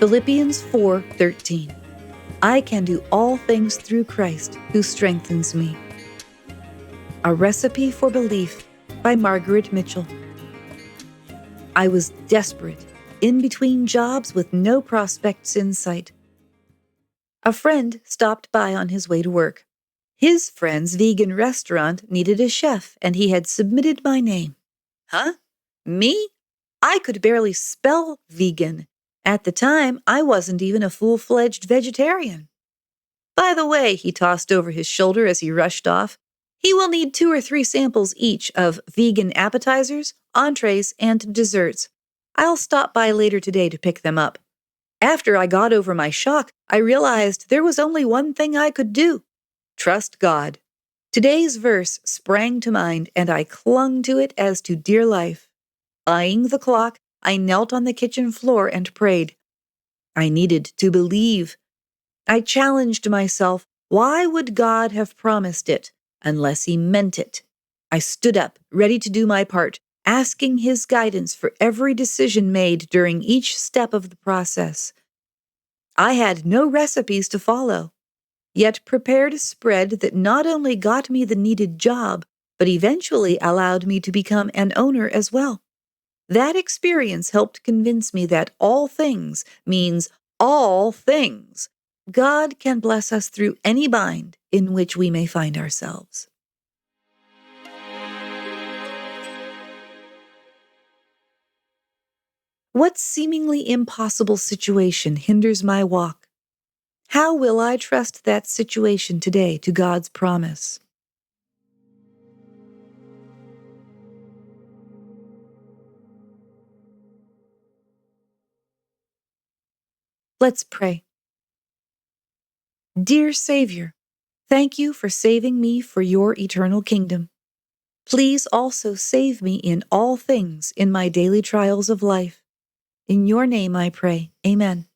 Philippians 4:13. I can do all things through Christ who strengthens me. A Recipe for Belief by Margaret Mitchell. I was desperate, in between jobs with no prospects in sight. A friend stopped by on his way to work. His friend's vegan restaurant needed a chef, and he had submitted my name. Huh? Me? I could barely spell vegan. At the time, I wasn't even a full-fledged vegetarian. By the way, he tossed over his shoulder as he rushed off, he will need 2 or 3 samples each of vegan appetizers, entrees, and desserts. I'll stop by later today to pick them up. After I got over my shock, I realized there was only one thing I could do: trust God. Today's verse sprang to mind, and I clung to it as to dear life. Eyeing the clock, I knelt on the kitchen floor and prayed. I needed to believe. I challenged myself, why would God have promised it unless He meant it? I stood up, ready to do my part, asking His guidance for every decision made during each step of the process. I had no recipes to follow, yet prepared a spread that not only got me the needed job, but eventually allowed me to become an owner as well. That experience helped convince me that all things means all things. God can bless us through any bind in which we may find ourselves. What seemingly impossible situation hinders my walk? How will I trust that situation today to God's promise? Let's pray. Dear Savior, thank you for saving me for your eternal kingdom. Please also save me in all things in my daily trials of life. In your name I pray. Amen.